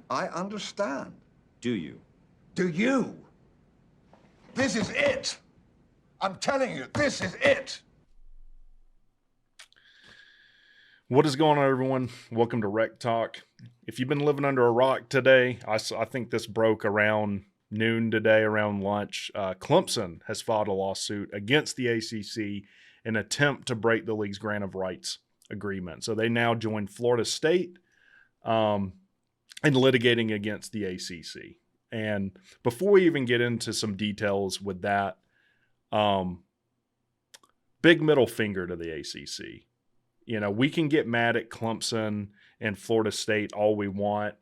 I understand. Do you? Do you? This is it. I'm telling you, this is it. What is going on, everyone? Welcome to WreckTalk. If you've been living under a rock today, I think this broke around noon today, around lunch. Clemson has filed a lawsuit against the ACC in an attempt to break the league's grant of rights agreement. So they now join Florida State in litigating against the ACC. And before we even get into some details with that, big middle finger to the ACC. You know, we can get mad at Clemson and Florida State all we want.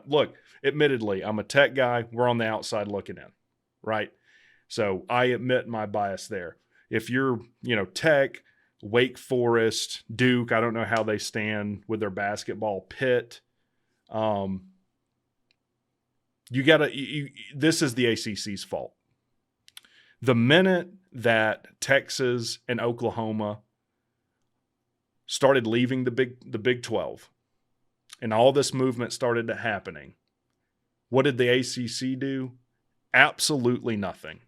Look, admittedly, I'm a tech guy. We're on the outside looking in, right? So I admit my bias there. If you're, Tech, Wake Forest, Duke, I don't know how they stand with their basketball, Pitt. This is the ACC's fault. The minute that Texas and Oklahoma started leaving the Big 12 and all this movement started happening, what did the ACC do? Absolutely nothing.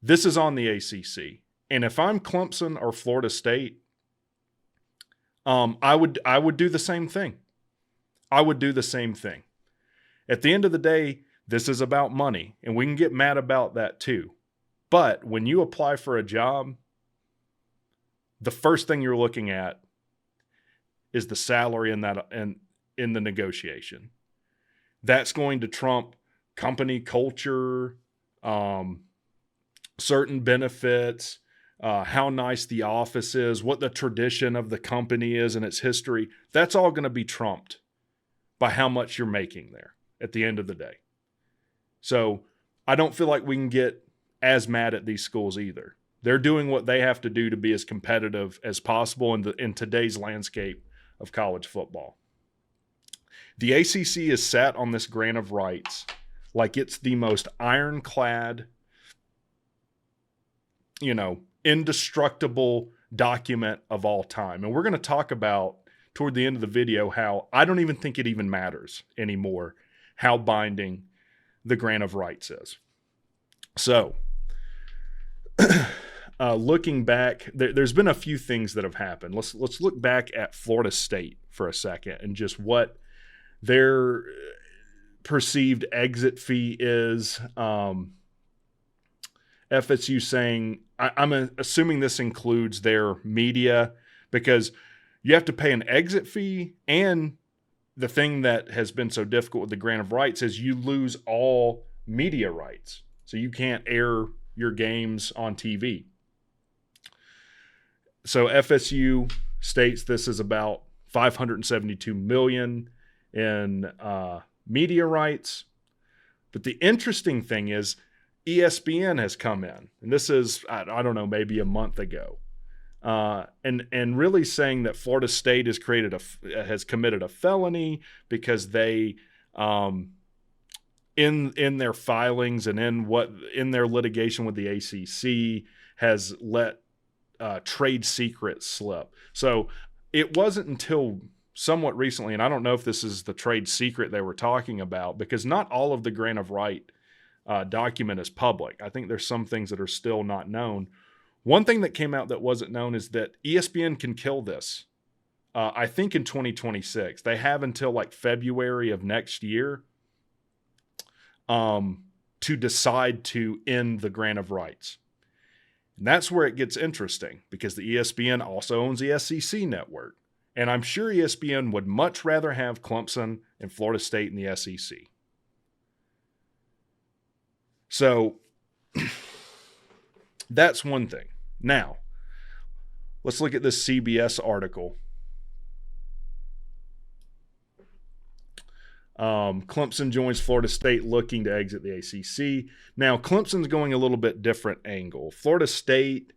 This is on the ACC. And if I'm Clemson or Florida State, I would do the same thing. I would do the same thing. At the end of the day, this is about money, and we can get mad about that too. But when you apply for a job, the first thing you're looking at is the salary in the negotiation. That's going to trump company culture, certain benefits, how nice the office is, what the tradition of the company is and its history. That's all going to be trumped by how much you're making there at the end of the day. So I don't feel like we can get as mad at these schools either. They're doing what they have to do to be as competitive as possible in today's landscape of college football. The ACC is sat on this grant of rights like it's the most ironclad, indestructible document of all time. And we're going to talk about toward the end of the video how I don't even think it even matters anymore how binding the grant of rights is. So, looking back, there's been a few things that have happened. Let's look back at Florida State for a second and just what their perceived exit fee is. FSU saying, I'm assuming this includes their media, because you have to pay an exit fee, and the thing that has been so difficult with the grant of rights is you lose all media rights. So you can't air your games on TV. So FSU states this is about $572 million in media rights. But the interesting thing is ESPN has come in, and this is, I don't know, maybe a month ago, and really saying that Florida State has committed a felony because they, in their filings and in their litigation with the ACC, has let trade secrets slip. So it wasn't until somewhat recently, and I don't know if this is the trade secret they were talking about, because not all of the grant of right document is public. I think there's some things that are still not known. One thing that came out that wasn't known is that ESPN can kill this. I think in 2026. They have until like February of next year to decide to end the grant of rights. And that's where it gets interesting, because the ESPN also owns the SEC network. And I'm sure ESPN would much rather have Clemson and Florida State in the SEC. So that's one thing. Now, let's look at this CBS article. Clemson joins Florida State looking to exit the ACC. Now, Clemson's going a little bit different angle. Florida State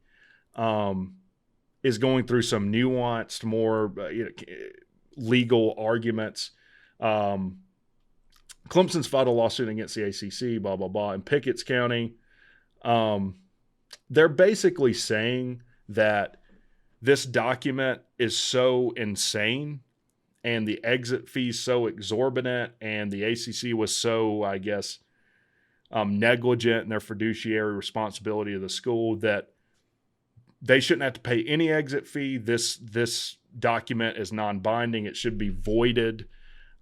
is going through some nuanced, more legal arguments. Clemson's filed a lawsuit against the ACC, blah, blah, blah, in Pickett County. They're basically saying that this document is so insane and the exit fees so exorbitant, and the ACC was so, I guess, negligent in their fiduciary responsibility of the school that they shouldn't have to pay any exit fee. This document is non-binding. It should be voided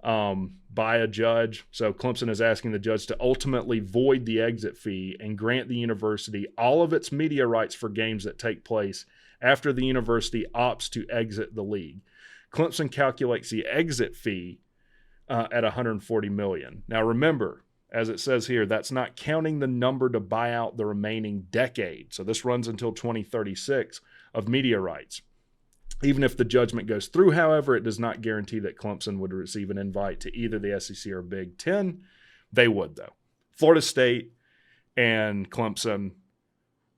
by a judge. So Clemson is asking the judge to ultimately void the exit fee and grant the university all of its media rights for games that take place after the university opts to exit the league. Clemson calculates the exit fee at $140 million. Now remember, as it says here, that's not counting the number to buy out the remaining decade. So this runs until 2036 of media rights. Even if the judgment goes through, however, it does not guarantee that Clemson would receive an invite to either the SEC or Big Ten. They would, though. Florida State and Clemson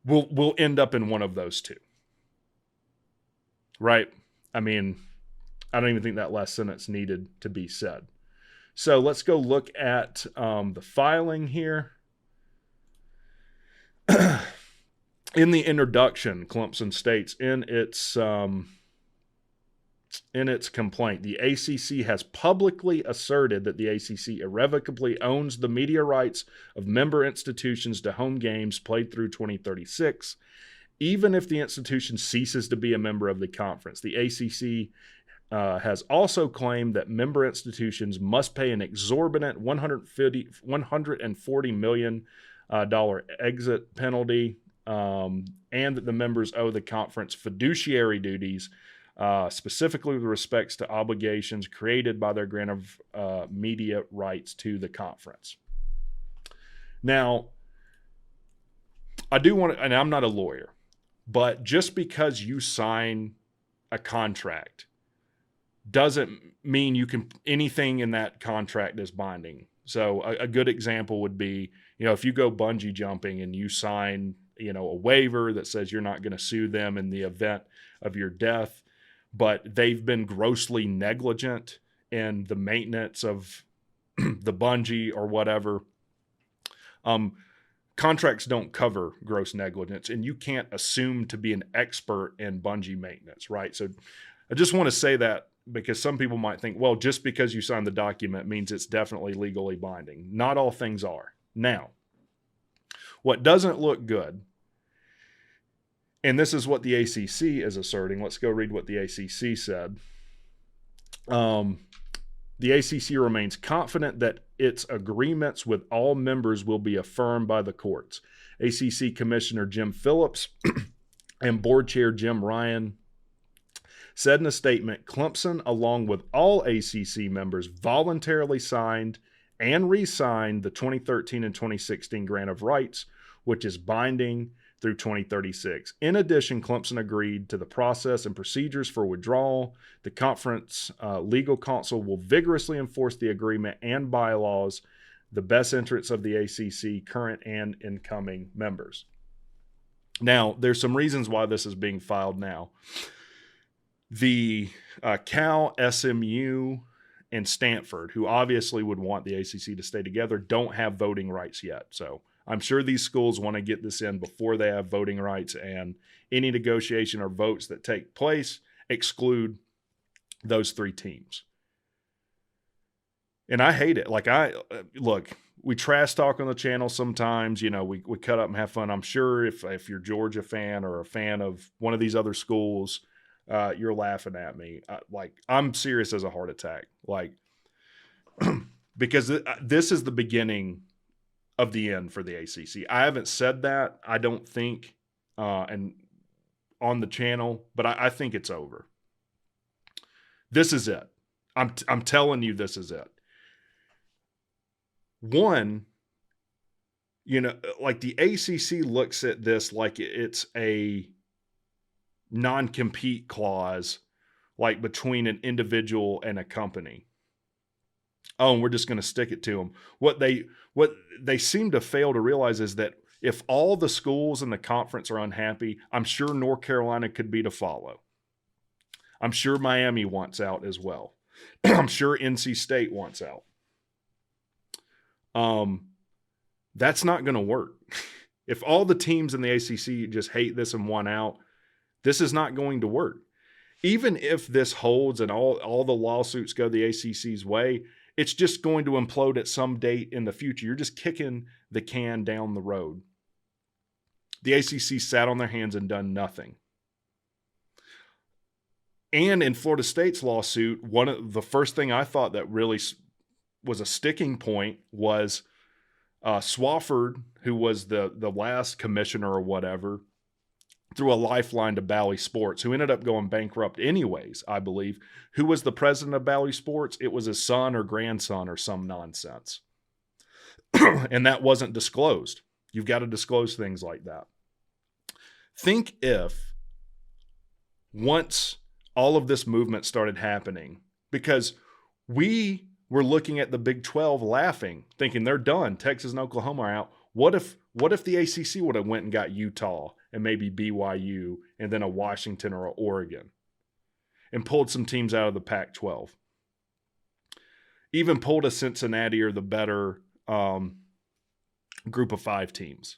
will end up in one of those two. Right? I mean, I don't even think that last sentence needed to be said. So let's go look at the filing here. In the introduction, Clemson states in its complaint, the ACC has publicly asserted that the ACC irrevocably owns the media rights of member institutions to home games played through 2036, even if the institution ceases to be a member of the conference. The ACC has also claimed that member institutions must pay an exorbitant $140 million exit penalty, and that the members owe the conference fiduciary duties, specifically with respects to obligations created by their grant of media rights to the conference. Now, I do want to, and I'm not a lawyer, but just because you sign a contract doesn't mean you can, anything in that contract is binding. So a good example would be, if you go bungee jumping and you sign, a waiver that says you're not going to sue them in the event of your death, but they've been grossly negligent in the maintenance of the bungee or whatever. Contracts don't cover gross negligence, and you can't assume to be an expert in bungee maintenance, right? So I just want to say that, because some people might think, well, just because you signed the document means it's definitely legally binding. Not all things are. Now, what doesn't look good, and this is what the ACC is asserting. Let's go read what the ACC said. The ACC remains confident that its agreements with all members will be affirmed by the courts. ACC Commissioner Jim Phillips and Board Chair Jim Ryan said in a statement, Clemson, along with all ACC members, voluntarily signed and re-signed the 2013 and 2016 grant of rights, which is binding through 2036. In addition, Clemson agreed to the process and procedures for withdrawal. The conference legal counsel will vigorously enforce the agreement and bylaws, the best interests of the ACC, current and incoming members. Now, there's some reasons why this is being filed now. The Cal, SMU, and Stanford, who obviously would want the ACC to stay together, don't have voting rights yet. So I'm sure these schools want to get this in before they have voting rights, and any negotiation or votes that take place exclude those three teams. And I hate it. Look, we trash talk on the channel sometimes. We cut up and have fun. I'm sure if you're a Georgia fan or a fan of one of these other schools, you're laughing at me. I'm serious as a heart attack. Because this is the beginning of the end for the ACC. I haven't said that, I don't think, and on the channel, but I think it's over. This is it. I'm telling you, this is it. One, the ACC looks at this like it's a non-compete clause, between an individual and a company. Oh, and we're just going to stick it to them. What they seem to fail to realize is that if all the schools in the conference are unhappy, I'm sure North Carolina could be to follow. I'm sure Miami wants out as well. I'm sure NC State wants out. That's not going to work. If all the teams in the ACC just hate this and want out, this is not going to work. even if this holds and all the lawsuits go the ACC's way, it's just going to implode at some date in the future. You're just kicking the can down the road. The ACC sat on their hands and done nothing. And in Florida State's lawsuit, one of the first thing I thought that really was a sticking point was Swofford, who was the last commissioner or whatever, threw a lifeline to Bally Sports, who ended up going bankrupt anyways, I believe. Who was the president of Bally Sports? It was his son or grandson or some nonsense. And that wasn't disclosed. You've got to disclose things like that. Think if once all of this movement started happening, because we were looking at the Big 12 laughing, thinking they're done. Texas and Oklahoma are out. What if the ACC would have went and got Utah and maybe BYU and then a Washington or an Oregon and pulled some teams out of the Pac-12? Even pulled a Cincinnati or the better group of 5 teams.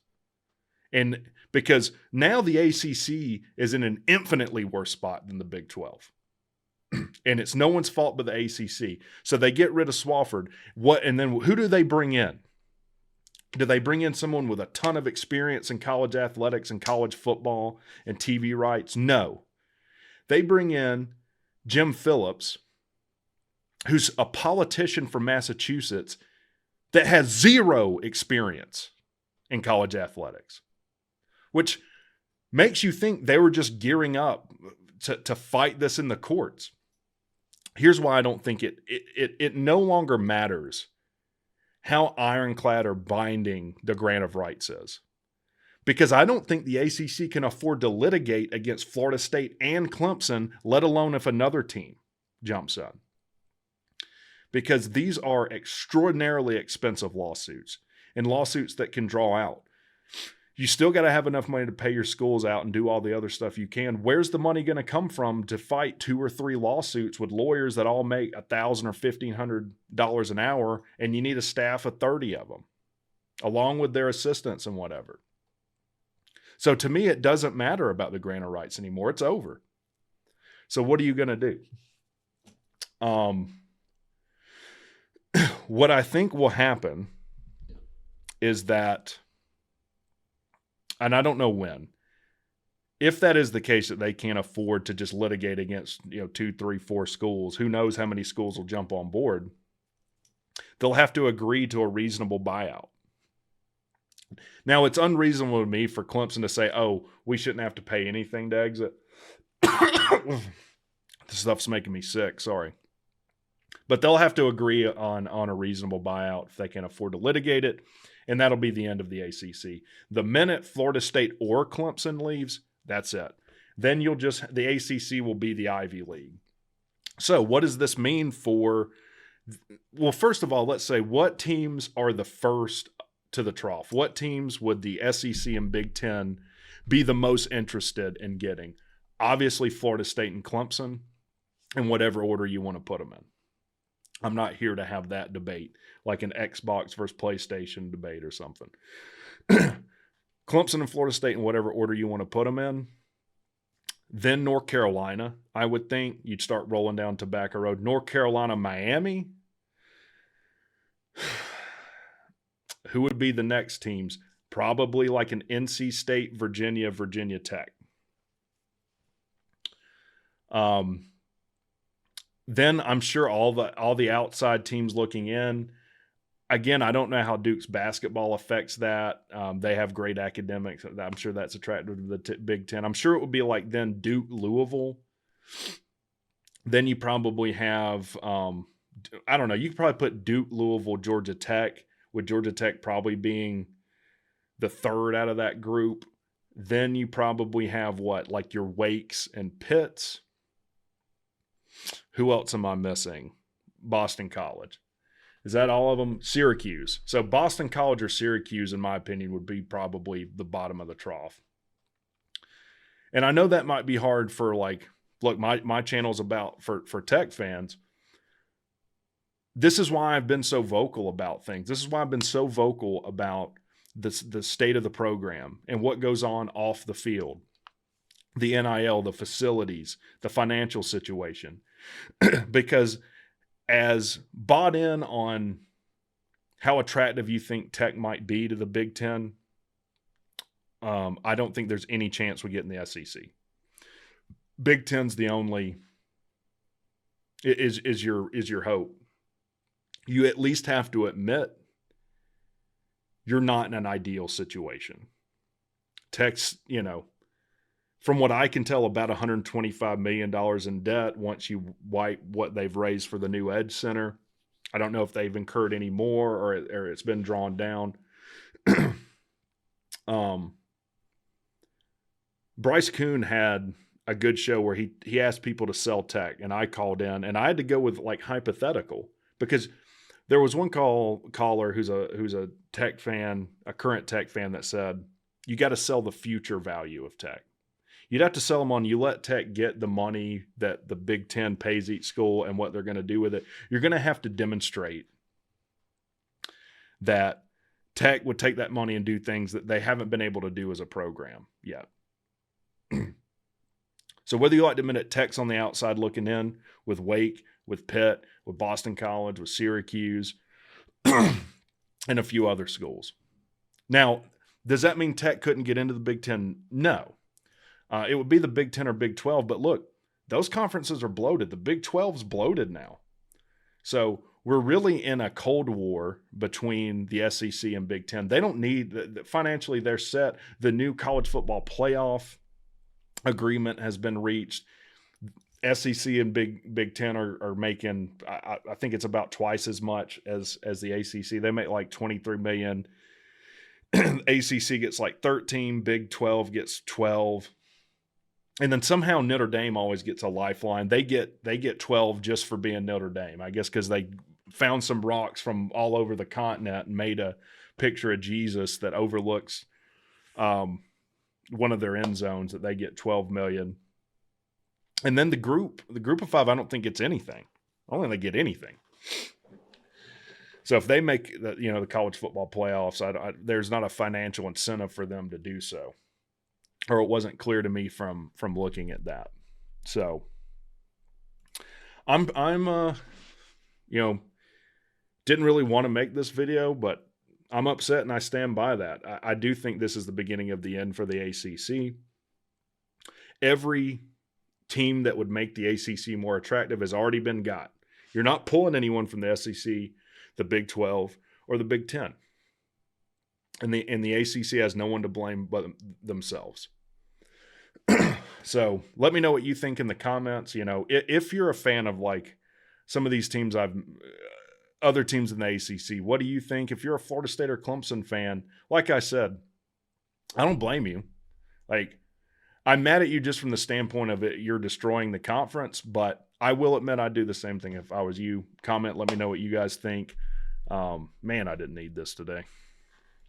And because now the ACC is in an infinitely worse spot than the Big 12. And it's no one's fault but the ACC. So they get rid of Swofford. And then who do they bring in? Do they bring in someone with a ton of experience in college athletics and college football and TV rights? No. They bring in Jim Phillips, who's a politician from Massachusetts that has zero experience in college athletics, which makes you think they were just gearing up to fight this in the courts. Here's why I don't think it no longer matters how ironclad or binding the grant of rights is. Because I don't think the ACC can afford to litigate against Florida State and Clemson, let alone if another team jumps in. Because these are extraordinarily expensive lawsuits and lawsuits that can draw out. You still got to have enough money to pay your schools out and do all the other stuff you can. Where's the money going to come from to fight 2 or 3 lawsuits with lawyers that all make $1,000 or $1,500 an hour, and you need a staff of 30 of them, along with their assistants and whatever? So to me, it doesn't matter about the grant of rights anymore. It's over. So what are you going to do? What I think will happen is that, and I don't know when, if that is the case that they can't afford to just litigate against 2, 3, 4 schools, who knows how many schools will jump on board, they'll have to agree to a reasonable buyout. Now, it's unreasonable to me for Clemson to say, oh, we shouldn't have to pay anything to exit. This stuff's making me sick, sorry. But they'll have to agree on a reasonable buyout if they can afford to litigate it, and that'll be the end of the ACC. The minute Florida State or Clemson leaves, that's it. Then the ACC will be the Ivy League. So what does this mean for, well, first of all, let's say what teams are the first to the trough? What teams would the SEC and Big Ten be the most interested in getting? Obviously, Florida State and Clemson, in whatever order you want to put them in. I'm not here to have that debate, like an Xbox versus PlayStation debate or something. Clemson and Florida State in whatever order you want to put them in. Then North Carolina, I would think. You'd start rolling down Tobacco Road. North Carolina, Miami. Who would be the next teams? Probably like an NC State, Virginia, Virginia Tech. Then I'm sure all the outside teams looking in. Again, I don't know how Duke's basketball affects that. They have great academics. I'm sure that's attractive to the Big Ten. I'm sure it would be like then Duke, Louisville. Then you probably have, I don't know, you could probably put Duke, Louisville, Georgia Tech, with Georgia Tech probably being the third out of that group. Then you probably have like your Wakes and Pitts. Who else am I missing? Boston College. Is that all of them? Syracuse. So Boston College or Syracuse, in my opinion, would be probably the bottom of the trough. And I know that might be hard for look, my channel's about for tech fans. This is why I've been so vocal about things. This is why I've been so vocal about the state of the program and what goes on off the field. the NIL, the facilities, the financial situation. Because as bought in on how attractive you think Tech might be to the Big Ten, I don't think there's any chance we get in the SEC. Big Ten's the only is your hope. You at least have to admit you're not in an ideal situation. Tech's, from what I can tell, about $125 million in debt once you wipe what they've raised for the new Edge Center. I don't know if they've incurred any more or it's been drawn down. Bryce Kuhn had a good show where he asked people to sell Tech, and I called in, and I had to go with like hypothetical, because there was one caller who's a Tech fan, a current Tech fan, that said, you got to sell the future value of Tech. You'd have to sell them on, you let Tech get the money that the Big Ten pays each school and what they're going to do with it. You're going to have to demonstrate that Tech would take that money and do things that they haven't been able to do as a program yet. So whether you like to admit it, Tech's on the outside looking in with Wake, with Pitt, with Boston College, with Syracuse, and a few other schools. Now, does that mean Tech couldn't get into the Big Ten? No. It would be the Big Ten or Big 12, but look, those conferences are bloated. The Big 12's bloated now. So we're really in a cold war between the SEC and Big Ten. They don't need, financially they're set. The new college football playoff agreement has been reached. SEC and Big Ten are making, I think it's about twice as much as the ACC. They make like $23 million. ACC gets like 13, Big 12 gets 12. And then somehow Notre Dame always gets a lifeline. They get 12 just for being Notre Dame, I guess, because they found some rocks from all over the continent and made a picture of Jesus that overlooks one of their end zones, that they get 12 million. And then the group of five, I don't think it's anything. I don't think they get anything. So if they make the college football playoffs, there's not a financial incentive for them to do so, or it wasn't clear to me from looking at that. So I'm didn't really want to make this video, but I'm upset and I stand by that. I do think this is the beginning of the end for the ACC. Every team that would make the ACC more attractive has already been got. You're not pulling anyone from the SEC, the Big 12, or the Big 10. And the ACC has no one to blame but themselves. So let me know what you think in the comments. If you're a fan of like some of these teams, other teams in the ACC, what do you think? If you're a Florida State or Clemson fan, like I said, I don't blame you. Like, I'm mad at you just from the standpoint of it, you're destroying the conference, but I will admit I'd do the same thing if I was you. Comment, let me know what you guys think. Man, I didn't need this today.